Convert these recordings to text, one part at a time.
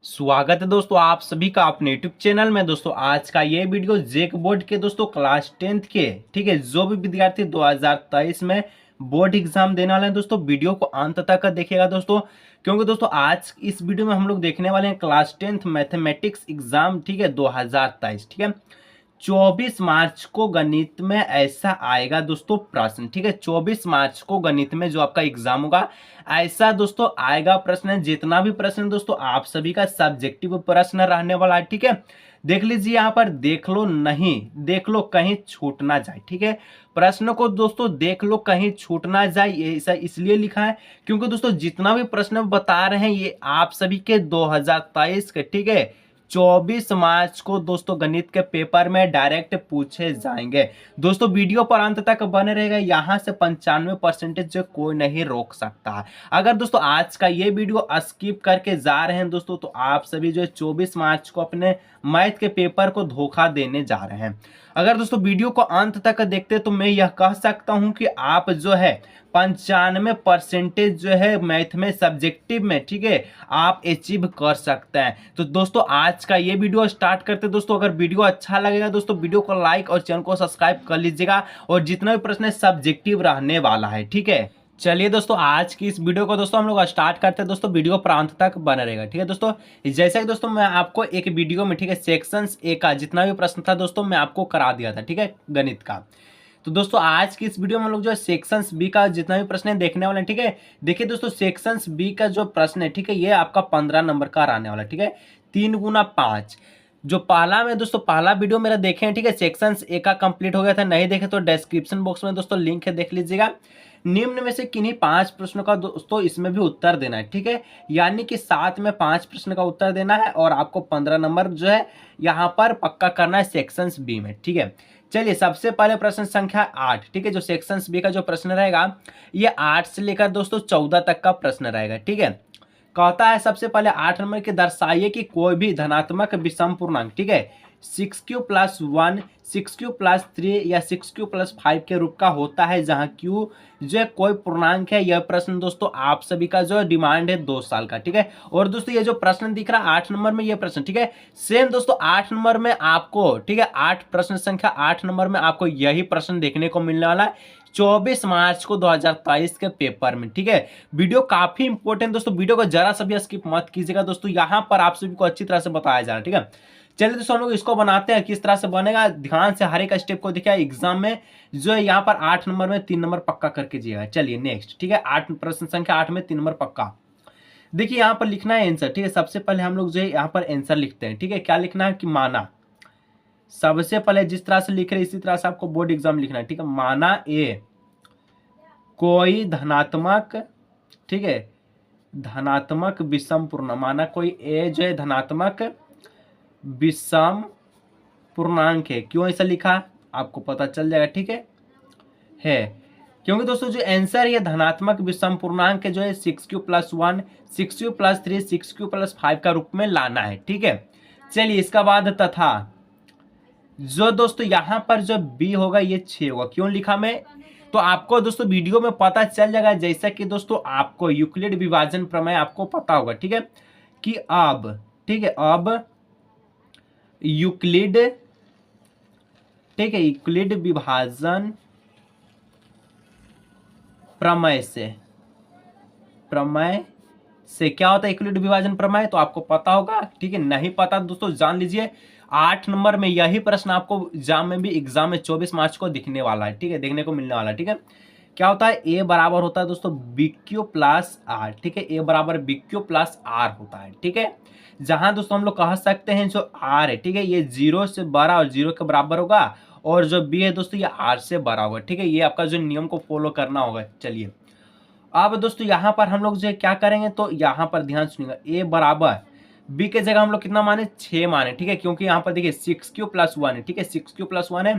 स्वागत है दोस्तों आप सभी का अपने यूट्यूब चैनल में। दोस्तों आज का ये वीडियो जेक बोर्ड के दोस्तों क्लास 10th के ठीक है जो भी विद्यार्थी 2023 में बोर्ड एग्जाम देने वाले हैं दोस्तों वीडियो को अंत तक देखिएगा दोस्तों, क्योंकि दोस्तों आज इस वीडियो में हम लोग देखने वाले हैं क्लास 10th मैथमेटिक्स एग्जाम ठीक है 2023 ठीक है। 24 मार्च को गणित में ऐसा आएगा दोस्तों प्रश्न ठीक है। 24 मार्च को गणित में जो आपका एग्जाम होगा ऐसा दोस्तों आएगा प्रश्न। जितना भी प्रश्न दोस्तों आप सभी का सब्जेक्टिव प्रश्न रहने वाला है ठीक है। देख लीजिए यहाँ पर, देख लो नहीं देख लो कहीं छूट ना जाए ठीक है। प्रश्न को दोस्तों देख लो कहीं छूट ना जाए, ये ऐसा इसलिए लिखा है क्योंकि दोस्तों जितना भी प्रश्न बता रहे हैं ये आप सभी के 2023 के ठीक है 24 मार्च को दोस्तों गणित के पेपर में डायरेक्ट पूछे जाएंगे। दोस्तों वीडियो पर अंत तक बने रहेगा, यहाँ से 95% जो कोई नहीं रोक सकता। अगर दोस्तों आज का ये वीडियो स्किप करके जा रहे हैं दोस्तों तो आप सभी जो 24 मार्च को अपने मैथ के पेपर को धोखा देने जा रहे हैं। अगर दोस्तों वीडियो को अंत तक देखते तो मैं यह कह सकता हूं कि आप जो है 95% जो है मैथ में सब्जेक्टिव में ठीक है आप अचीव कर सकते हैं। तो दोस्तों आज का ये वीडियो स्टार्ट करते दोस्तों। अगर वीडियो अच्छा लगेगा दोस्तों वीडियो को लाइक और चैनल को सब्सक्राइब कर लीजिएगा, और जितना भी प्रश्न है सब्जेक्टिव रहने वाला है ठीक है। चलिए दोस्तों आज की इस वीडियो को दोस्तों हम लोग स्टार्ट करते हैं दोस्तों, वीडियो प्रांत तक बना रहेगा ठीक है दोस्तों। जैसे कि दोस्तों मैं आपको एक वीडियो में ठीक है सेक्शंस ए का जितना भी प्रश्न था दोस्तों मैं आपको करा दिया था ठीक है गणित का। तो दोस्तों आज की इस वीडियो में हम लोग जो है सेक्शंस बी का जितना भी प्रश्न है देखने वाले हैं ठीक है। देखिए दोस्तों सेक्शंस बी का जो प्रश्न है ठीक है ये आपका 15 नंबर का रहने वाला है ठीक है। 3 गुना 5 जो पहला में दोस्तों पहला वीडियो मेरा देखे हैं ठीक है सेक्शंस ए का कंप्लीट हो गया था, नहीं देखे तो डिस्क्रिप्शन बॉक्स में दोस्तों लिंक है देख लीजिएगा। निम्न में से किन्हीं 5 प्रश्नों का दोस्तों इसमें भी उत्तर देना है ठीक है। यानी कि 7 में 5 प्रश्न का उत्तर देना है और आपको 15 नंबर जो है यहाँ पर पक्का करना है सेक्शंस बी में ठीक है। चलिए सबसे पहले प्रश्न संख्या 8 ठीक है। जो सेक्शंस बी का जो प्रश्न रहेगा ये 8 से लेकर दोस्तों 14 तक का प्रश्न रहेगा ठीक है। कहता है सबसे पहले 8 नंबर के दर्शाइए कि कोई भी धनात्मक विषम पूर्णांक ठीक है 6q+1 6q+3 या 6q+5 के रूप का होता है जहां q जो है कोई पूर्णांक है। यह प्रश्न दोस्तों आप सभी का जो डिमांड है 2 साल का ठीक है। और दोस्तों ये जो प्रश्न दिख रहा है 8 नंबर में ये प्रश्न ठीक है सेम दोस्तों 8 नंबर में आपको ठीक है 8 प्रश्न संख्या 8 नंबर में आपको यही प्रश्न देखने को मिलने वाला है 24 मार्च को 2023 के पेपर में ठीक है। वीडियो काफी इंपॉर्टेंट दोस्तों, वीडियो को जरा सा भी स्किप मत कीजिएगा दोस्तों, यहाँ पर आप सभी को अच्छी तरह से बताया जा रहा है ठीक है। चलिए दोस्तों हम लोग इसको बनाते हैं, किस तरह से बनेगा ध्यान से हर एक स्टेप को देखिए। एग्जाम में जो है यहाँ पर 8 नंबर में 3 नंबर पक्का करके जाइएगा। चलिए नेक्स्ट ठीक है 8 प्रश्न संख्या 8 में 3 नंबर पक्का। देखिए यहाँ पर लिखना है आंसर ठीक है। सबसे पहले हम लोग जो है यहाँ पर आंसर लिखते हैं ठीक है। क्या लिखना है कि माना, सबसे पहले जिस तरह से लिख रहे इसी तरह से आपको बोर्ड एग्जाम लिखना है ठीक है। माना ए कोई धनात्मक ठीक है धनात्मक विषम पूर्णांक, माना कोई ए जो है धनात्मक विषम पूर्णांक है। क्यों ऐसा लिखा आपको पता चल जाएगा ठीक है क्योंकि दोस्तों जो आंसर है धनात्मक विषम पूर्णांक जो है 6q+1 6q+3 6q+5 का रूप में लाना है ठीक है। चलिए इसका बाद तथा जो दोस्तों यहाँ पर जो बी होगा ये 6 होगा। क्यों लिखा मैं तो आपको दोस्तों वीडियो में पता चल जाएगा। जैसा कि दोस्तों आपको यूक्लिड विभाजन प्रमेय आपको पता होगा ठीक है कि अब ठीक है अब यूक्लिड ठीक है यूक्लिड विभाजन प्रमेय से क्या होता है यूक्लिड विभाजन प्रमेय तो आपको पता होगा ठीक है। नहीं पता दोस्तों जान लीजिए 8 नंबर में यही प्रश्न आपको एग्जाम में भी एग्जाम में 24 मार्च को दिखने वाला है ठीक है, देखने को मिलने वाला है ठीक है। क्या होता है ए बराबर होता है दोस्तों BQ+R ठीक है। ए बराबर BQ+R होता है ठीक है। जहां दोस्तों हम लोग कह सकते हैं जो R है ठीक है ये 0 से बड़ा और 0 के बराबर होगा, और जो B है दोस्तों ये R से बड़ा होगा ठीक है। ये आपका जो नियम को फॉलो करना होगा। चलिए अब दोस्तों यहाँ पर हम लोग जो है क्या करेंगे तो यहाँ पर ध्यान सुनिएगा ए बराबर बी के जगह हम लोग कितना माने 6 माने ठीक है। क्योंकि यहाँ पर देखिए 6q+1 है ठीक है 6q+1 है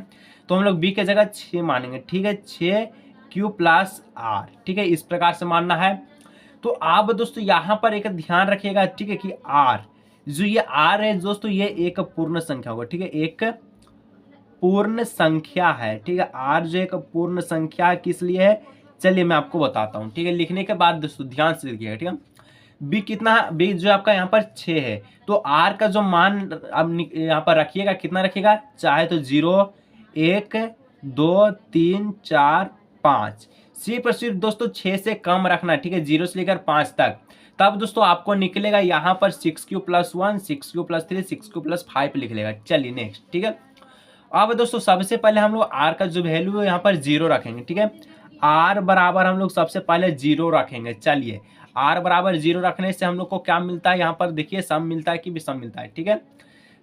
तो हम लोग बी के जगह 6 मानेंगे ठीक है 6q+R ठीक है। इस प्रकार से मानना है। तो आप दोस्तों यहाँ पर एक ध्यान रखिएगा ठीक है कि R जो ये R है दोस्तों ये एक पूर्ण संख्या होगा ठीक है, एक पूर्ण संख्या है ठीक है। R जो एक पूर्ण संख्या किस लिए है चलिए मैं आपको बताता हूँ ठीक है। लिखने के बाद दोस्तों ध्यान से देखिएगा ठीक है। बी कितना, बी जो आपका यहाँ पर 6 है, तो आर का जो मान अब यहाँ पर रखिएगा, कितना रखिएगा, चाहे तो 0 1 2 3 4 5, सिर्फ और सिर्फ दोस्तों 6 से कम रखना, ठीक है, 0 से लेकर 5 तक। तब दोस्तों आपको निकलेगा यहाँ पर 6q+1 6q+3 6q+5 लिख लेगा। चलिए नेक्स्ट, ठीक है। अब दोस्तों सबसे पहले हम लोग आर का जो वैल्यू है यहाँ पर 0 रखेंगे, ठीक है, आर बराबर हम लोग सबसे पहले 0 रखेंगे। चलिए आर बराबर 0 रखने से हम लोग को क्या मिलता है, यहाँ पर देखिए सम मिलता है कि विषम मिलता है, ठीक है।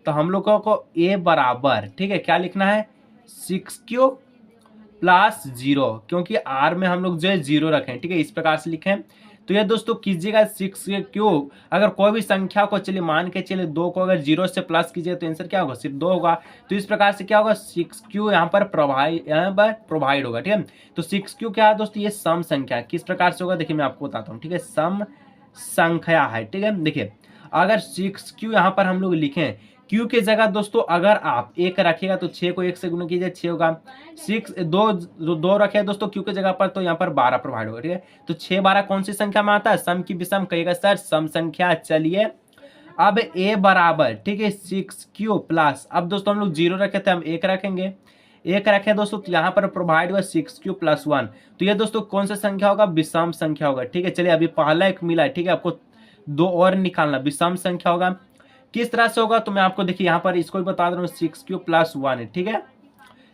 तो हम लोगों को ए बराबर, ठीक है, क्या लिखना है, 6q+0, क्योंकि आर में हम लोग जो है 0 रखें, ठीक है, इस प्रकार से लिखें। तो ये दोस्तों कीजिएगा 6q, अगर कोई भी संख्या को चलिए मान के चलिए 2 को अगर 0 से प्लस कीजिए तो आंसर क्या होगा, सिर्फ 2 होगा। तो इस प्रकार से क्या होगा, 6q यहाँ पर प्रोवाइड होगा, ठीक है। तो 6q क्या है दोस्तों, ये सम संख्या है। किस प्रकार से होगा देखिए मैं आपको बताता हूँ, ठीक है, सम संख्या है, ठीक है। देखिए अगर 6q यहाँ पर हम लोग लिखें, q की जगह दोस्तों अगर आप 1 रखिएगा तो 6 को 1 से गुणा कीजिए 6 होगा, 2 रखे दोस्तों q की जगह पर, तो यहाँ पर 12 प्रोवाइड होगा, ठीक है। तो 6 12 कौन सी संख्या में आता है, सम की विषम, कहिएगा सर सम संख्या। चलिए अब a बराबर, ठीक है, 6q+, अब दोस्तों हम लोग 0 रखे थे, हम 1 रखेंगे, 1 रखे दोस्तों, तो यहाँ पर प्रोवाइड हुआ 6q+1, तो ये दोस्तों कौन सा संख्या होगा, विषम संख्या होगा, ठीक है। चलिए अभी पहला एक मिला है, ठीक है, आपको 2 और निकालना, विषम संख्या होगा। किस तरह से होगा तो मैं आपको देखिए यहाँ पर इसको भी बता दे रहा हूँ, 6q+1 है, ठीक है।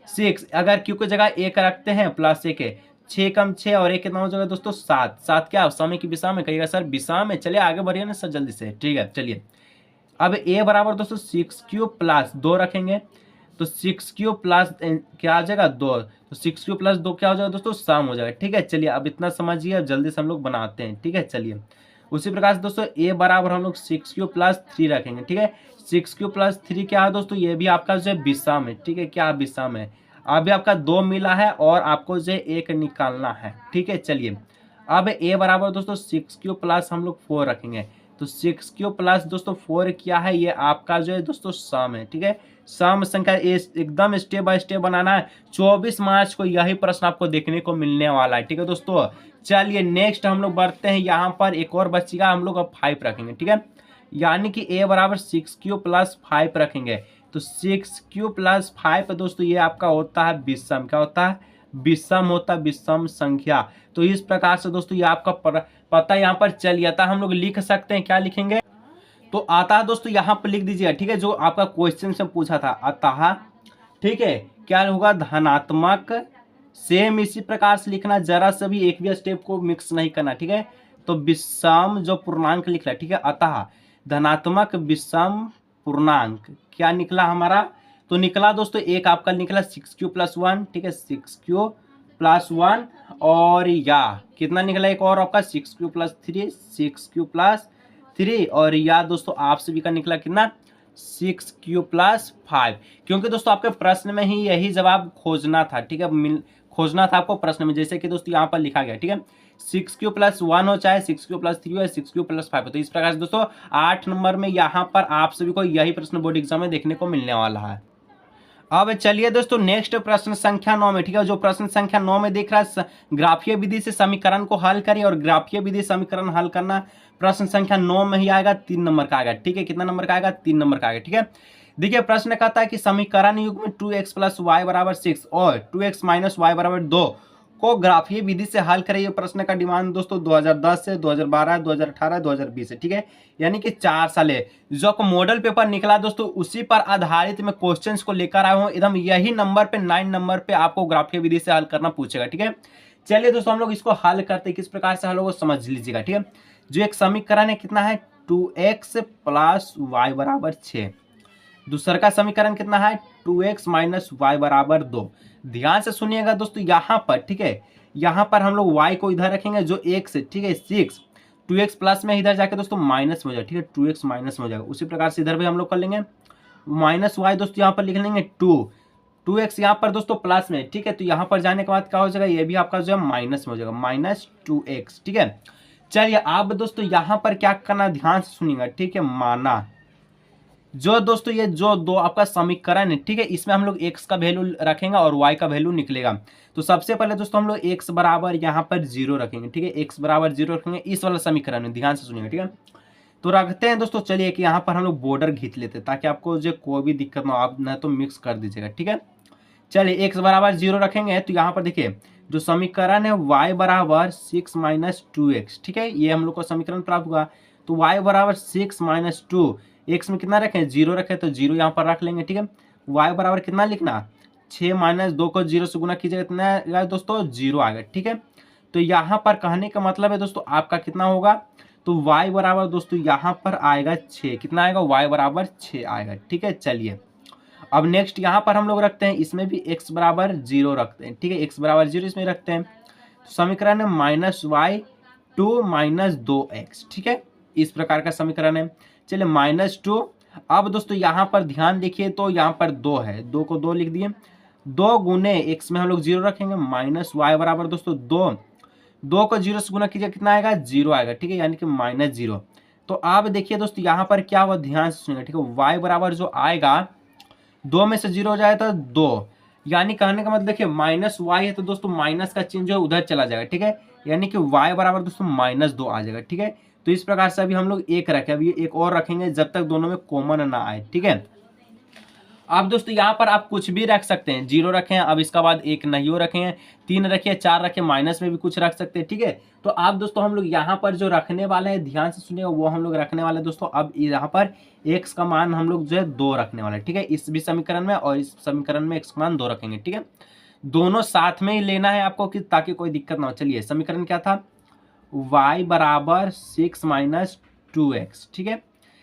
6 अगर q की जगह 1 रखते हैं प्लस 1 है, 6 कम 6 और 1 कितना हो जाएगा दोस्तों, 7, 7 क्या समय की विषम में, कहिएगा सर विषम में। चलिए आगे बढ़िए ना सर जल्दी से, ठीक है। चलिए अब a बराबर दोस्तों 6q+2 रखेंगे, तो 6q+ क्या आ जाएगा 2, तो 6q+2 क्या हो जाएगा दोस्तों, सम हो जाएगा, ठीक है। चलिए अब इतना समझिए, अब जल्दी से हम लोग बनाते हैं, ठीक है। चलिए उसी प्रकार से दोस्तों a बराबर हम लोग 6q+3 रखेंगे, ठीक है। 6q+3 क्या है दोस्तों, ये भी आपका जो है विषम है, ठीक है, क्या विषम है। अभी आपका 2 मिला है और आपको जो है 1 निकालना है, ठीक है। चलिए अब a बराबर दोस्तों 6q+ हम लोग 4 रखेंगे, तो 6q+ दोस्तों 4 क्या है, ये आपका जो है दोस्तों सम है, ठीक है। सम संख्या एकदम स्टेप बाय स्टेप बनाना है। 24 मार्च को यही प्रश्न आपको देखने को मिलने वाला है, ठीक है दोस्तों। चलिए नेक्स्ट हम लोग बढ़ते हैं, यहाँ पर एक और बचेगा, हम लोग अब 5 रखेंगे, ठीक है, यानी कि a बराबर 6q+5 रखेंगे, तो 6q+5 दोस्तों ये आपका होता है विषम, क्या होता है, विषम होता है, विषम संख्या। तो इस प्रकार से दोस्तों ये आपका पता यहाँ पर चल जाता है। हम लोग लिख सकते हैं, क्या लिखेंगे, तो आता है दोस्तों यहाँ पर लिख दीजिएगा, ठीक है, जो आपका क्वेश्चन से पूछा था अतः, ठीक है, क्या होगा, धनात्मक, सेम इसी प्रकार से लिखना, जरा से भी एक भी स्टेप को मिक्स नहीं करना, ठीक है। तो विषम जो पूर्णांक लिख रहा है, ठीक है, अतः धनात्मक विषम पूर्णांक क्या निकला हमारा, तो निकला दोस्तों एक आपका निकला 6q+1, ठीक है, 6q+1, और या कितना निकला एक और आपका 6q+3 6q+3, और या दोस्तों आप सभी का निकला कितना 6q+5, क्योंकि दोस्तों आपके प्रश्न में ही यही जवाब खोजना था, ठीक है, खोजना था आपको प्रश्न में, जैसे कि दोस्तों यहाँ पर लिखा गया, ठीक है, 6q+1 हो चाहे 6q+3 हो या 6q+5 हो। तो इस प्रकार से दोस्तों 8 नंबर में यहाँ पर आप सभी को यही प्रश्न बोर्ड एग्जाम में देखने को मिलने वाला है। अब चलिए दोस्तों नेक्स्ट प्रश्न संख्या 9 में, ठीक है, जो प्रश्न संख्या 9 में देख रहा है, ग्राफीय विधि से समीकरण को हल करिए, और ग्राफीय विधि समीकरण हल करना प्रश्न संख्या 9 में ही आएगा, 3 नंबर का आएगा, ठीक है, कितना नंबर का आएगा, 3 नंबर का आएगा, ठीक है। देखिए प्रश्न कहता है कि समीकरण युग्म में 2x + y = 6 और 2x - y = 2 को ग्राफीय विधि से हल करें। ये प्रश्न का डिमांड दोस्तों 2010 से 2012 2018 2020 है, ठीक है, यानी कि 4 साल है। जो मॉडल पेपर निकला दोस्तों उसी पर आधारित मैं क्वेश्चंस को लेकर आया हूँ, एकदम यही नंबर पे 9 नंबर पे आपको ग्राफीय विधि से हल करना पूछेगा, ठीक है। चलिए दोस्तों हम लोग इसको हल करते हैं, किस प्रकार से हल होगा समझ लीजिएगा, ठीक है। जो एक समीकरण है कितना है, 2x + y = 6, दूसरा का समीकरण कितना है, 2x - y = 2। ध्यान से सुनिएगा दोस्तों यहाँ पर, ठीक है, यहाँ पर हम लोग y को इधर रखेंगे जो x है, ठीक है, 6, 2x प्लस में इधर जाके दोस्तों माइनस में हो जाएगा, ठीक है, 2x माइनस में हो जाएगा। उसी प्रकार से इधर भी हम लोग कर लेंगे -y दोस्तों, यहाँ पर लिख लेंगे 2x यहाँ पर दोस्तों प्लस में, ठीक है, तो यहाँ पर जाने के बाद क्या हो जाएगा, ये भी आपका जो है माइनस में हो जाएगा, -2x, ठीक है। चलिए अब दोस्तों यहाँ पर क्या करना, ध्यान से सुनिएगा, ठीक है, माना जो दोस्तों ये जो दो आपका समीकरण है, ठीक है, इसमें हम लोग x का वैल्यू रखेंगे और y का वैल्यू निकलेगा। तो सबसे पहले दोस्तों हम लोग x बराबर यहाँ पर 0 रखेंगे, ठीक है, x बराबर 0 रखेंगे इस वाला समीकरण में, ध्यान से सुनिएगा, ठीक है। तो रखते हैं दोस्तों, चलिए कि यहाँ पर हम लोग बॉर्डर खींच लेते हैं ताकि आपको जो कोई भी दिक्कत ना हो, आप ना तो मिक्स कर दीजिएगा, ठीक है। चलिए x बराबर 0 रखेंगे तो यहाँ पर देखिए जो समीकरण है y बराबर 6 माइनस 2x, ठीक है, ये हम लोग को समीकरण प्राप्त हुआ। तो y बराबर 6 माइनस 2, x में कितना रखें 0 रखें तो 0 यहाँ पर रख लेंगे, ठीक है। y बराबर कितना लिखना 6 माइनस 2 को 0 से गुना कीजिएगा कितना आएगा दोस्तों 0 आएगा, ठीक है। तो यहाँ पर कहने का मतलब है दोस्तों आपका कितना होगा, तो y बराबर दोस्तों यहाँ पर आएगा 6, कितना आएगा y बराबर 6 आएगा, ठीक है। चलिए अब नेक्स्ट यहाँ पर हम लोग रखते हैं, इसमें भी x बराबर 0 रखते हैं, ठीक है, x बराबर 0 इसमें रखते हैं। तो समीकरण है माइनस वाई 2 माइनस 2x, ठीक है, इस प्रकार का समीकरण है। चलिए -2। अब दोस्तों यहाँ पर ध्यान देखिए तो यहाँ पर 2 है, 2 को 2 लिख दिए, 2 गुने x में हम लोग 0 रखेंगे, माइनस वाई बराबर दोस्तों 2, 2 को 0 से गुना कीजिए कितना आएगा 0 आएगा, ठीक है, यानी कि -0। तो अब देखिए दोस्तों यहाँ पर क्या हुआ, ध्यान से सुनिएगा, ठीक है, y बराबर जो आएगा 2 में से 0 हो जाए तो 2, यानी कहने का मतलब देखिए माइनस वाई है तो दोस्तों माइनस का चिन्ह जो है उधर चला जाएगा, ठीक है, यानी कि y बराबर दोस्तों -2 आ जाएगा, ठीक है। तो इस प्रकार से अभी हम लोग एक रखें, अभी एक और रखेंगे जब तक दोनों में कॉमन ना आए, ठीक है। अब दोस्तों यहाँ पर आप कुछ भी रख सकते हैं, 0 रखें, अब इसका बाद एक नहीं रखें, 3 रखें, 4 रखें, माइनस में भी कुछ रख सकते हैं, ठीक है। तो आप दोस्तों हम लोग यहाँ पर जो रखने वाले हैं ध्यान से सुनिएगा, वो हम लोग रखने वाले हैं दोस्तों, अब यहाँ पर x का मान हम लोग जो है 2 रखने वाले हैं, ठीक है, इस भी समीकरण में और इस समीकरण में x का मान 2 रखेंगे, ठीक है। दोनों साथ में ही लेना है आपको कि ताकि कोई दिक्कत ना हो। चलिए समीकरण क्या था, y बराबर 6 माइनस 2x, ठीक है,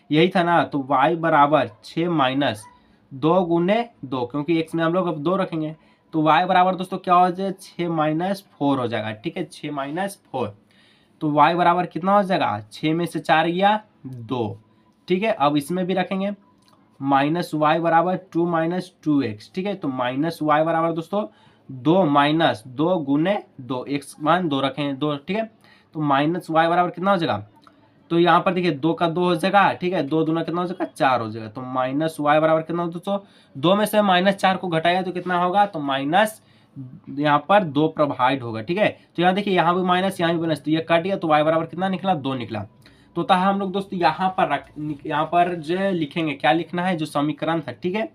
यही था ना। तो y बराबर 6 माइनस 2 गुने 2, क्योंकि x में हम लोग अब 2 रखेंगे, तो y बराबर दोस्तों क्या हो जाएगा 6 माइनस 4 हो जाएगा, ठीक है, 6 माइनस 4। तो y बराबर कितना हो जाएगा, 6 में से 4 गया 2, ठीक है। अब इसमें भी रखेंगे माइनस वाई बराबर 2 माइनस 2x, ठीक है। तो माइनस वाई बराबर दोस्तों 2 माइनस 2 गुने 2, x मान 2 रखेंगे 2, ठीक है। तो माइनस वाई बराबर कितना हो जाएगा, तो यहाँ पर देखिए 2 का 2 हो जाएगा, ठीक है, 2 दूना कितना हो जाएगा 4 हो जाएगा। तो माइनस वाई बराबर कितना हो दोस्तों, 2 में से -4 को घटाया तो कितना होगा, तो माइनस यहाँ पर 2 प्रोवाइड होगा, ठीक है। तो यहाँ देखिए यहाँ भी माइनस यहाँ भी माइनस, तो ये कट गया, तो वाई बराबर कितना निकला 2 निकला। तो था हम लोग दोस्तों यहाँ पर जो लिखेंगे क्या लिखना है, जो समीकरण था, ठीक है,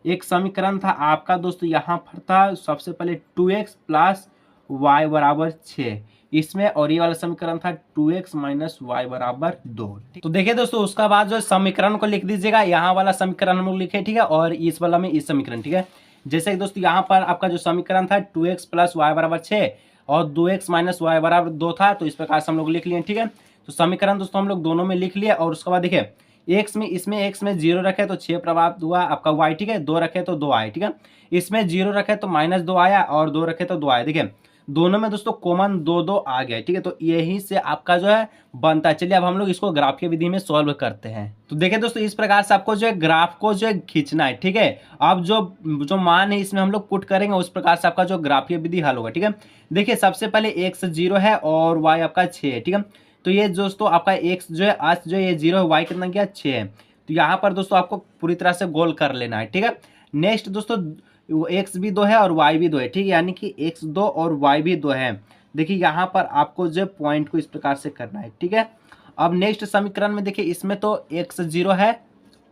एक समीकरण था आपका दोस्तों यहाँ पर था सबसे पहले 2x प्लस वाई बराबर 6 इसमें, और ये वाला समीकरण था 2x माइनस वाई बराबर 2। तो देखिए दोस्तों उसका बाद जो समीकरण को लिख दीजिएगा, यहाँ वाला समीकरण हम लोग लिखे, ठीक है, और इस वाला में इस समीकरण, ठीक है। जैसे कि दोस्तों यहाँ पर आपका जो समीकरण था 2x प्लस वाई बराबर 6 और 2x माइनस वाई बराबर 2 था, तो इस प्रकार से हम लोग लिख लिए, ठीक है। तो समीकरण दोस्तों हम लोग दोनों में लिख लिए, और उसके बाद देखिए x में इसमें x में 0 रखे तो 6 प्रभाव हुआ आपका y, ठीक है, 2 रखे तो 2 आए, ठीक है, इसमें 0 रखे तो -2 आया और 2 रखे तो 2 आया। देखिए दोनों में दोस्तों कॉमन 2 आ गया, ठीक है, तो यही से आपका जो है बनता है। चलिए अब हम लोग इसको ग्राफीय विधि में सॉल्व करते हैं। तो देखिए दोस्तों इस प्रकार से आपको जो है ग्राफ को जो है खींचना है, ठीक है। अब जो मान है इसमें हम लोग पुट करेंगे, उस प्रकार से आपका जो ग्राफीय विधि हल होगा, ठीक है। देखिए सबसे पहले x 0 है और y आपका 6 है, ठीक है। तो ये दोस्तों आपका x जो है आज जो ये 0 है, y कितना गया 6 है। तो यहाँ पर दोस्तों आपको पूरी तरह से गोल कर लेना है, ठीक है। नेक्स्ट दोस्तों x भी 2 है और y भी 2 है, ठीक है, यानी कि x 2 और y भी 2 है। देखिए यहाँ पर आपको जो पॉइंट को इस प्रकार से करना है, ठीक है। अब नेक्स्ट समीकरण में देखिए इसमें तो x 0 है,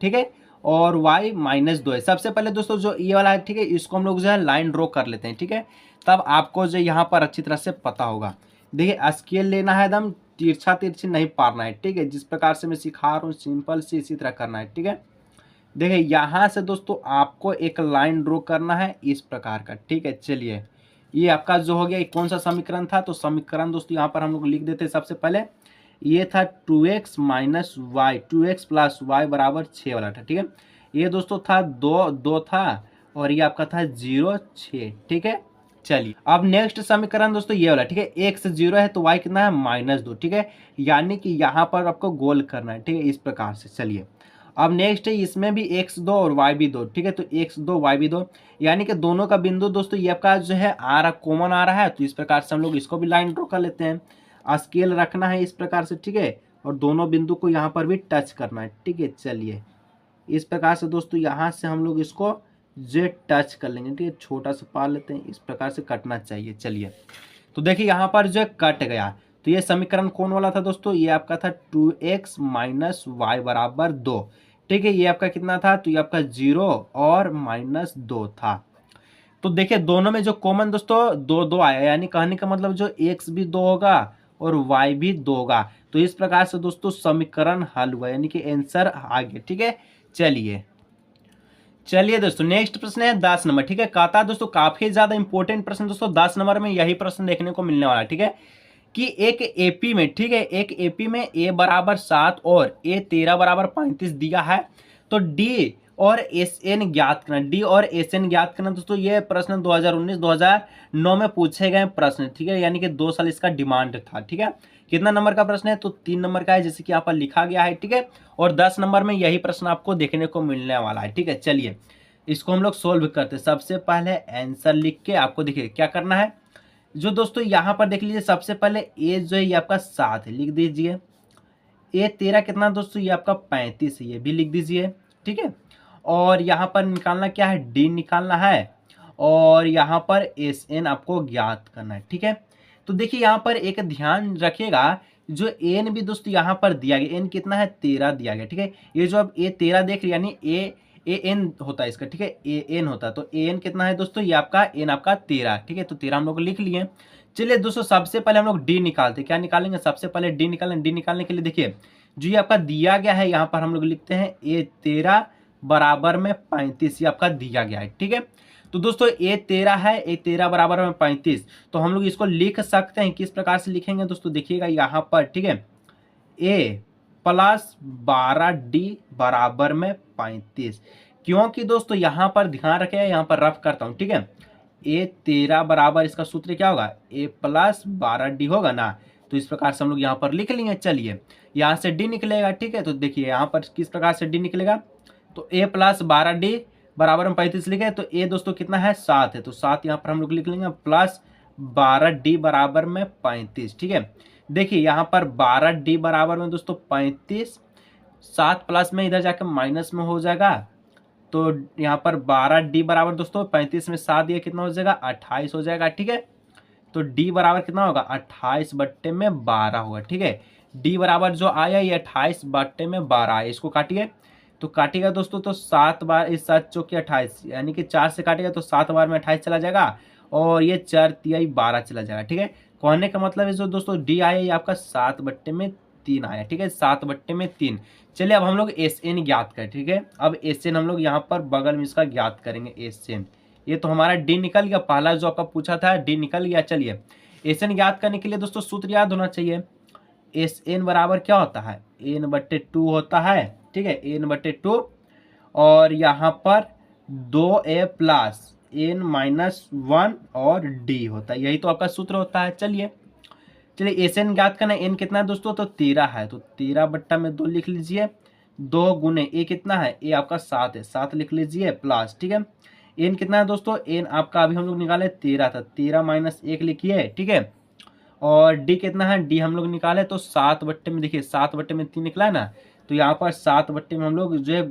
ठीक है, और y -2 है। सबसे पहले दोस्तों जो ये वाला है, ठीक है, इसको हम लोग जो है लाइन ड्रॉ कर लेते हैं, ठीक है, तब आपको जो यहाँ पर अच्छी तरह से पता होगा। देखिए स्केल लेना है, एकदम तिरछा तिरछी नहीं पारना है, ठीक है, जिस प्रकार से मैं सिखा रहा हूँ सिंपल से इसी तरह करना है, ठीक है। देखिए यहाँ से दोस्तों आपको एक लाइन ड्रॉ करना है इस प्रकार का, ठीक है। चलिए ये आपका जो हो गया, ये कौन सा समीकरण था, तो समीकरण दोस्तों यहाँ पर हम लोग लिख देते हैं। सबसे पहले ये था 2x minus Y, 2x plus Y बराबर 6 वाला था, ठीक है। ये दोस्तों था 2 था, और ये आपका था 0 6, ठीक है। चलिए अब नेक्स्ट समीकरण दोस्तों ये वाला, ठीक है, x 0 है तो y कितना है -2, ठीक है, यानी कि यहाँ पर आपको गोल करना है, ठीक है, इस प्रकार से। चलिए अब नेक्स्ट है इसमें भी x 2 और y भी 2, ठीक है, तो x 2 y भी 2, यानी कि दोनों का बिंदु दोस्तों ये आपका जो है आ रहा कॉमन आ रहा है, तो इस प्रकार से हम लोग इसको भी लाइन ड्रॉ कर लेते हैं। स्केल रखना है इस प्रकार से, ठीक है, और दोनों बिंदु को यहाँ पर भी टच करना है, ठीक है। चलिए इस प्रकार से दोस्तों यहाँ से हम लोग इसको जो टच कर लेंगे, ठीक है, छोटा सा पा लेते हैं, इस प्रकार से कटना चाहिए। चलिए तो देखिए यहाँ पर जो कट गया, तो ये समीकरण कौन वाला था दोस्तों, ये आपका था 2x माइनस वाई बराबर 2, ठीक है। ये आपका कितना था, तो ये आपका 0 और -2 था। तो देखिए दोनों में जो कॉमन दोस्तों 2 2 आया, यानी कहने का मतलब जो x भी 2 होगा और y भी 2 होगा। तो इस प्रकार से दोस्तों समीकरण हल हुआ, यानी कि आंसर आ गया, ठीक है। चलिए दोस्तों नेक्स्ट प्रश्न है 10 नंबर, ठीक है। कहता है दोस्तों काफी ज्यादा इंपॉर्टेंट प्रश्न दोस्तों, 10 नंबर में यही प्रश्न देखने को मिलने वाला है, ठीक है। कि एक एपी में, ठीक है, एक एपी में ए बराबर 7 और ए 13 बराबर 35 दिया है, तो डी और एस एन ज्ञात करना, डी और एस एन ज्ञात करना। दोस्तों ये प्रश्न 2019-2009 में पूछे गए प्रश्न, ठीक है, यानी कि 2 साल इसका डिमांड था, ठीक है। कितना नंबर का प्रश्न है, तो 3 नंबर का है, जैसे कि यहाँ पर लिखा गया है, ठीक है। और 10 नंबर में यही प्रश्न आपको देखने को मिलने वाला है, ठीक है। चलिए इसको हम लोग सोल्व करते हैं। सबसे पहले आंसर लिख के आपको देखिए क्या करना है, जो दोस्तों यहाँ पर देख लीजिए, सबसे पहले ए जो है ये आपका 7 है, लिख दीजिए। ए 13 कितना दोस्तों, ये आपका 35 है, ये भी लिख दीजिए, ठीक है। और यहाँ पर निकालना क्या है, डी निकालना है, और यहाँ पर एस एन आपको ज्ञात करना है, ठीक है। तो देखिए यहाँ पर एक ध्यान रखिएगा, जो एन भी दोस्तों यहाँ पर दिया गया, एन कितना है 13 दिया गया, ठीक है। ये जो अब ए 13 देख रहे यानी ए एन होता है इसका, ठीक है, ए एन होता है। तो ए एन कितना है दोस्तों, ये आपका एन आपका 13, ठीक है। तो 13 हम लोग लिख लिए। चलिए दोस्तों सबसे पहले हम लोग डी निकालते, क्या निकालेंगे, सबसे पहले डी निकालेंगे। डी निकालने के लिए देखिए जो ये आपका दिया गया है, यहाँ पर हम लोग लिखते हैं ए 13 बराबर में 35, ये आपका दिया गया है, ठीक है। तो दोस्तों ए 13 है, ए 13 बराबर में 35, तो हम लोग इसको लिख सकते हैं, किस प्रकार से लिखेंगे दोस्तों, देखिएगा यहाँ पर, ठीक है, ए प्लस 12 डी बराबर में 35, क्योंकि दोस्तों यहाँ पर ध्यान रखें, यहाँ पर रफ करता हूँ, ठीक है। ए 13 बराबर इसका सूत्र क्या होगा, ए प्लस 12 डी होगा ना, तो इस प्रकार से हम लोग यहाँ पर लिख लेंगे। चलिए यहाँ से डी निकलेगा, ठीक है। तो देखिए यहाँ पर किस प्रकार से डी निकलेगा, तो ए प्लस 12 डी बराबर में 35 लिखे, तो ए दोस्तों कितना है 7 है, तो 7 यहाँ पर हम लोग लिख लेंगे, प्लस 12 डी बराबर में 35, ठीक है। देखिए यहाँ पर 12 डी बराबर में दोस्तों 35, 7 प्लस में इधर जाकर माइनस में हो जाएगा, तो यहाँ पर 12 डी बराबर दोस्तों 35 में 7 ये कितना हो जाएगा 28 हो जाएगा, ठीक है। तो डी बराबर कितना होगा 28/12 होगा, ठीक है। डी बराबर जो आया ये 28/12 आया, इसको काटिए, तो काटिएगा दोस्तों, तो 7 बार इस 7 चौके 28, यानी कि 4 से काटिएगा तो 7 बार में 28 चला जाएगा, और ये 4 तिहाई 12 चला जाएगा, ठीक है। कहने का मतलब है जो दोस्तों डी आया ये आपका 7/3 आया, ठीक है, 7/3। चलिए अब हम लोग एस एन ज्ञात करें, ठीक है। अब एस एन हम लोग यहाँ पर बगल में इसका ज्ञात करेंगे, एस एन। ये तो हमारा डी निकल गया, पहला जो आपका पूछा था डी निकल गया। चलिए एस एन ज्ञात करने के लिए दोस्तों सूत्र याद होना चाहिए, एस एन बराबर क्या होता है, n/2 होता है, ठीक है, n/2, और यहाँ पर 2a प्लस n-1 और d होता है, यही तो आपका सूत्र होता है। चलिए एस एन ज्ञात करना, एन कितना है दोस्तों, तो 13 है, तो 13/2 लिख लीजिए, 2 गुने ए कितना है, ए आपका 7 है, 7 लिख लीजिए, प्लस, ठीक है। एन कितना है दोस्तों, एन आपका अभी हम लोग निकाले 13 था, 13 - 1 लिखिए, ठीक है। और डी कितना है, डी हम लोग निकाले तो 7/में, देखिए 7/3 निकला है ना, तो यहाँ पर 7/में हम लोग जो है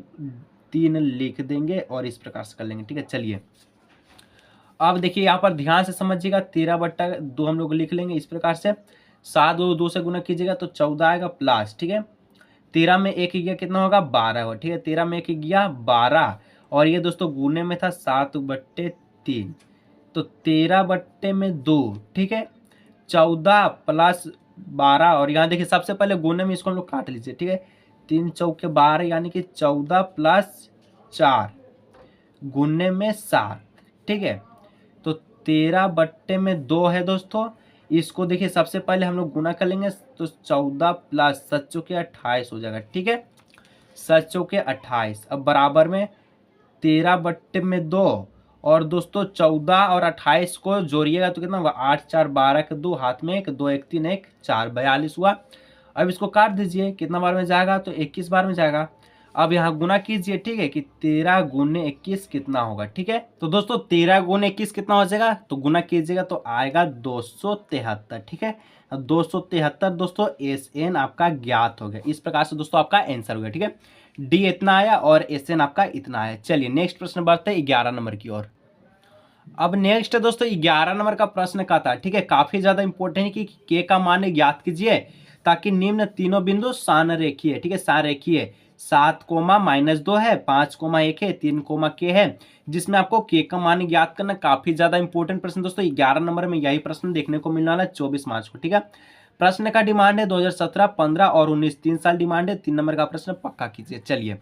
3 लिख देंगे और इस प्रकार से कर लेंगे, ठीक है। चलिए अब देखिए यहाँ पर ध्यान से समझिएगा, 13/2 हम लोग लिख लेंगे इस प्रकार से, 7 2 से गुना कीजिएगा तो 14 आएगा, प्लस, ठीक है। 13 में 1 गया कितना होगा 12 होगा, ठीक है, 13 में 1 गया 12, और ये दोस्तों गुने में था 7/3, तो 13/2, ठीक है, 14 प्लस 12, और यहाँ देखिए सबसे पहले गुने में इसको हम लोग काट लीजिए, ठीक है, 3 चौके 12 यानी कि 14 प्लस 4 गुने में 7, ठीक है। तो 13/2 है दोस्तों, इसको देखिए सबसे पहले हम लोग गुना कर लेंगे, तो 14 प्लस 7 चौके 28 हो जाएगा, ठीक है, 7 चौके 28। अब बराबर में 13/2, और दोस्तों 14 और 28 को जोड़िएगा तो कितना होगा 8 4 12 के 2, हाथ में 1, 2 1 3 1 4, 42 हुआ। अब इसको काट दीजिए, कितना बार में जाएगा, तो 21 बार में जाएगा। अब यहाँ गुना कीजिए, ठीक है, कि 13 गुने 21 कितना होगा, ठीक है। तो दोस्तों 13 गुने 21 कितना हो जाएगा, तो गुना कीजिएगा तो आएगा 273, ठीक है। 273 दोस्तों एस एन आपका ज्ञात हो गया, इस प्रकार से दोस्तों आपका आंसर हो गया, ठीक है। डी इतना आया और एस एन आपका इतना आया। चलिए नेक्स्ट प्रश्न बढ़ते हैं 11 नंबर की ओर। अब नेक्स्ट दोस्तों 11 नंबर का प्रश्न का था, ठीक है, काफी ज्यादा इंपॉर्टेंट है कि के का मान ज्ञात कीजिए ताकि निम्न तीनों बिंदु सानरेखीय, ठीक है, सानरेखीय 7, -2 है, 5, 1 है, 3, के है, जिसमें आपको के का मान ज्ञात करना। काफी ज्यादा इंपॉर्टेंट प्रश्न दोस्तों, 11 नंबर में यही प्रश्न देखने को मिलने वाला है 24 मार्च को, ठीक है। प्रश्न का डिमांड है 2017, 15 और 19, 3 साल डिमांड है। 3 नंबर का प्रश्न पक्का कीजिए। चलिए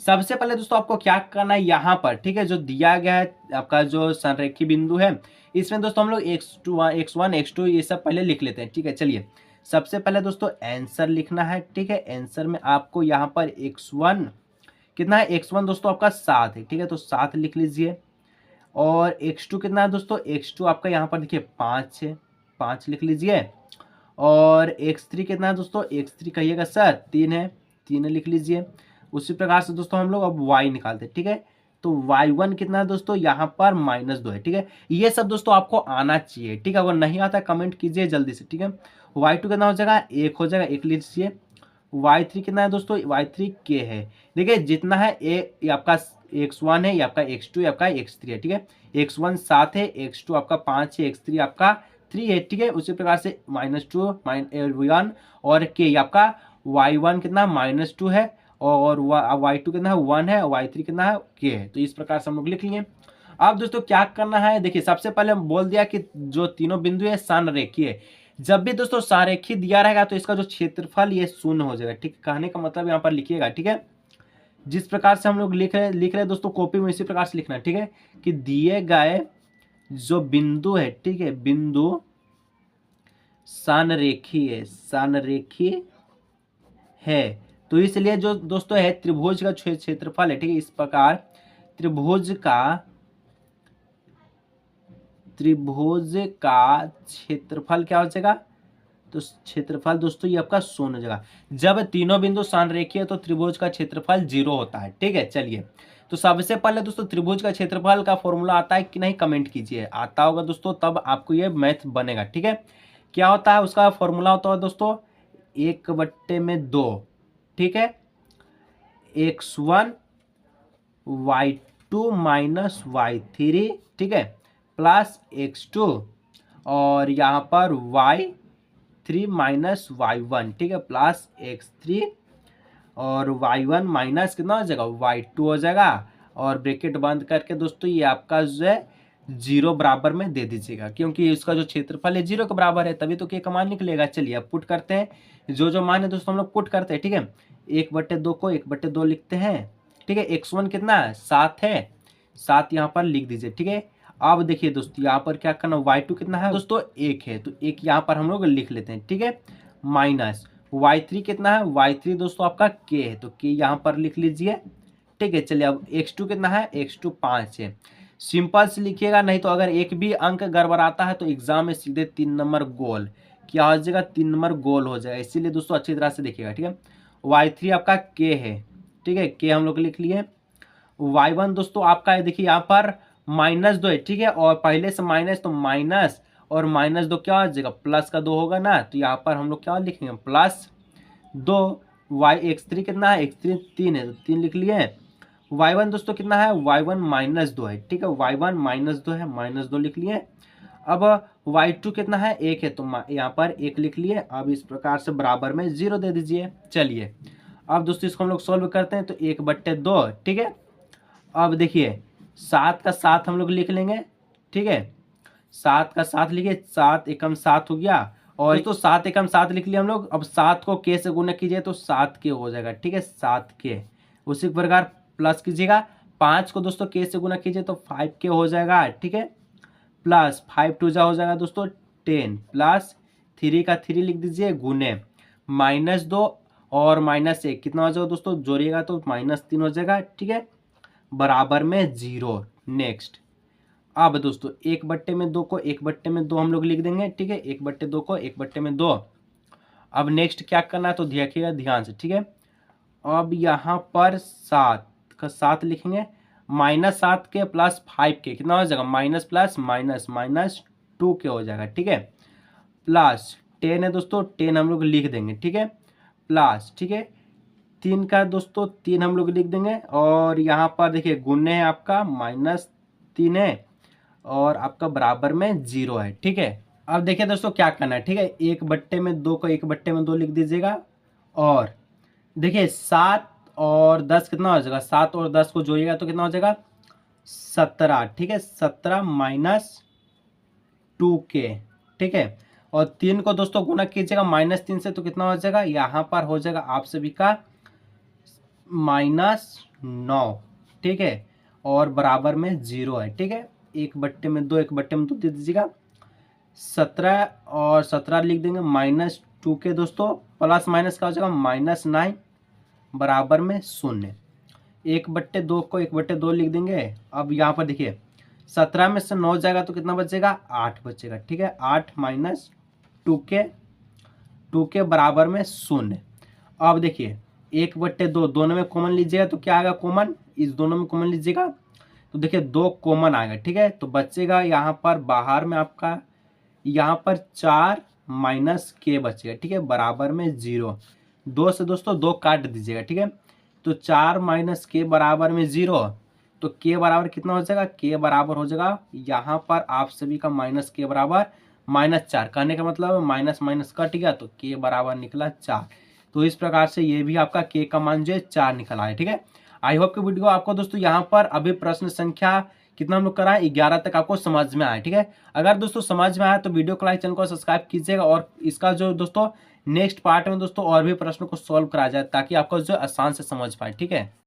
सबसे पहले दोस्तों आपको क्या करना है यहाँ पर, ठीक है, जो दिया गया है आपका जो संरेखी बिंदु है, इसमें दोस्तों हम लोग x1 x2 ये सब पहले लिख लेते हैं, ठीक है। चलिए सबसे पहले दोस्तों आंसर लिखना है, ठीक है। आंसर में आपको यहाँ पर x1 कितना है, x1 दोस्तों आपका 7 है, ठीक है, तो 7 लिख लीजिए। और x2 कितना है दोस्तों, x2 आपका यहाँ पर देखिए 5 है, 5 लिख लीजिए। और x3 कितना है दोस्तों, x3 कहिएगा सर 3 है, 3 लिख लीजिए। उसी प्रकार से दोस्तों हम लोग अब y निकालते हैं, ठीक है। तो y1 कितना है दोस्तों, यहाँ पर -2 है, ठीक है। ये सब दोस्तों आपको आना चाहिए, ठीक है। अगर नहीं आता कमेंट कीजिए जल्दी से, ठीक है। y2 कितना हो जाएगा, 1 हो जाएगा, 1 लीजिए। y3 कितना है दोस्तों, y3 के है, देखिए जितना है ये आपका x1 है, ये आपका x2 है, आपका x3 है, ठीक है। x1 7 है, x2 आपका 5 है, x3 आपका 3 है, ठीक है। उसी प्रकार से -2 -1 और के आपका y1 कितना -2 है और y2 कितना है 1 है, y3 कितना है के है। तो इस प्रकार से हम लोग लिख लिए। अब दोस्तों क्या करना है, देखिए सबसे पहले हम बोल दिया कि जो तीनों बिंदु है संरेखीय। जब भी दोस्तों संरेखीय दिया रहेगा तो इसका जो क्षेत्रफल ये शून्य हो जाएगा, ठीक है। कहने का मतलब यहाँ पर लिखिएगा, ठीक है। जिस प्रकार से हम लोग लिख रहे दोस्तों कॉपी में इसी प्रकार से लिखना है, ठीक है, कि दिए गए जो बिंदु है, ठीक है, बिंदु संरेखीय है, तो इसलिए जो दोस्तों है त्रिभुज का क्षेत्रफल है, ठीक है, इस प्रकार त्रिभुज का क्षेत्रफल क्या हो जाएगा, तो क्षेत्रफल दोस्तों ये आपका शून्य हो जाएगा। जब तीनों बिंदु संरेखीय तो त्रिभुज का क्षेत्रफल 0 होता है, ठीक है। चलिए तो सबसे पहले दोस्तों त्रिभुज का क्षेत्रफल का फॉर्मूला आता है कि नहीं कमेंट कीजिए, आता होगा दोस्तों तब आपको ये मैथ बनेगा, ठीक है। क्या होता है उसका फॉर्मूला, होता है दोस्तों 1/2, ठीक है, x1 y2 माइनस y3, ठीक है, प्लस x2 और यहाँ पर y3 माइनस y1, ठीक है, प्लस x3 और y1 माइनस कितना हो जाएगा, y2 हो जाएगा। और ब्रैकेट बंद करके दोस्तों ये आपका जो है 0 बराबर में दे दीजिएगा, क्योंकि इसका जो क्षेत्रफल है 0 के बराबर है, तभी तो के का मान निकलेगा। चलिए अब पुट करते हैं, जो मान है दोस्तों हम लोग पुट करते हैं, ठीक है। 1/2 को 1/2 लिखते हैं, ठीक है। x1 कितना है 7 है, 7 यहाँ पर लिख दीजिए, ठीक है। अब देखिए दोस्तों यहाँ पर क्या करना, y2 कितना है दोस्तों 1 है, तो 1 यहाँ पर हम लोग लिख लेते हैं, ठीक है। माइनस y3 कितना है, y3 दोस्तों आपका k है, तो k यहाँ पर लिख लीजिए, ठीक है। चलिए अब x2 कितना है, x2 5 है। सिंपल से लिखिएगा, नहीं तो अगर एक भी अंक गड़बड़ाता है तो एग्जाम में सीधे 3 नंबर गोल क्या हो जाएगा, 3 नंबर गोल हो जाएगा। इसीलिए दोस्तों अच्छी तरह से देखिएगा, ठीक है। y3 आपका k है, ठीक है, k हम लोग लिख लिए। y1 दोस्तों आपका है, देखिए यहाँ पर -2 है, ठीक है, और पहले से माइनस तो माइनस और -2 क्या हो जाएगा, प्लस का 2 होगा ना, तो यहाँ पर हम लोग क्या लिखेंगे +2। x3 कितना है, x3 3 है, तो 3 लिख लिए। y1 दोस्तों कितना है, y1 -2 है, ठीक है, y1 -2 है, -2 लिख लिए। अब y2 कितना है 1 है, तो यहाँ पर 1 लिख लिए। अब इस प्रकार से बराबर में 0 दे दीजिए। चलिए अब दोस्तों इसको हम लोग सोल्व करते हैं, तो 1/2, ठीक है। अब देखिए 7 का 7 हम लोग लिख लेंगे, ठीक है, 7 का 7 लिखिए, 7 एकम 7 हो गया, और दोस्तों 7 एकम 7 लिख लिया हम लोग। अब 7 को k से गुणा कीजिए तो 7k हो जाएगा, ठीक है, 7k। उसी प्रकार प्लस कीजिएगा, 5 को दोस्तों k से गुणा कीजिए तो 5k हो जाएगा, ठीक है, प्लस 5 2 जा हो जाएगा दोस्तों 10, प्लस 3 का 3 लिख दीजिए गुने -2 और -1 कितना हो जाएगा दोस्तों, जोड़िएगा तो -3 हो जाएगा, ठीक है, बराबर में 0। नेक्स्ट अब दोस्तों 1/2 को 1/2 हम लोग लिख देंगे, ठीक है, 1/2 को 1/2। अब नेक्स्ट क्या करना है तो देखिएगा ध्यान से, ठीक है। अब यहाँ पर 7 का 7 लिखेंगे, -7 के प्लस 5 के कितना हो जाएगा, माइनस प्लस माइनस -2 के हो जाएगा, ठीक है, प्लस 10 है दोस्तों, 10 हम लोग लिख देंगे, ठीक है, प्लस, ठीक है, 3 का दोस्तों 3 हम लोग लिख देंगे, और यहाँ पर देखिए गुणे है आपका -3 है, और आपका बराबर में 0 है। ठीक है, अब देखिए दोस्तों क्या करना है। ठीक है, 1/2 को 1/2 लिख दीजिएगा, और देखिए 7 और 10 कितना हो जाएगा, 7 और 10 को जोड़िएगा तो कितना हो जाएगा 17। ठीक है, 17 -2k। ठीक है, और 3 को दोस्तों गुना कीजिएगा -3 से तो कितना हो जाएगा, यहाँ पर हो जाएगा आप सभी का -9। ठीक है, और बराबर में 0 है। ठीक है, 1/2 1/2 दे दीजिएगा, 17 और 17 लिख देंगे, -2k दोस्तों, प्लस माइनस का हो जाएगा -9 बराबर में 0। 1/2 को 1/2 लिख देंगे। अब यहाँ पर देखिए 17 में से 9 जाएगा तो कितना बचेगा, 8 बचेगा। ठीक है, 8 -2k बराबर में 0। अब देखिए 1/2 दोनों में कॉमन लीजिएगा तो क्या आएगा कॉमन, इस दोनों में कॉमन लीजिएगा तो देखिए 2 कॉमन आएगा। ठीक है, तो बचेगा यहाँ पर बाहर में आपका यहाँ पर 4 -k बचेगा। ठीक है, बराबर में 0। 2 से दोस्तों 2 काट दीजिएगा। ठीक है, तो 4 -k बराबर में 0, तो k बराबर कितना हो जाएगा, k बराबर हो जाएगा यहाँ पर आप सभी का -k बराबर -4। कहने का मतलब माइनस माइनस कट गया तो k बराबर निकला 4। तो इस प्रकार से ये भी आपका k का मान जो है 4 निकल आया। ठीक है, आई होप कि वीडियो आपको दोस्तों यहाँ पर अभी प्रश्न संख्या कितना हम लोग करा है 11 तक आपको समझ में आया। ठीक है, अगर दोस्तों समझ में आया तो वीडियो को लाइक, चैनल को सब्सक्राइब कीजिएगा, और इसका जो दोस्तों नेक्स्ट पार्ट में दोस्तों और भी प्रश्नों को सॉल्व करा जाए ताकि आपको जो आसान से समझ पाए। ठीक है।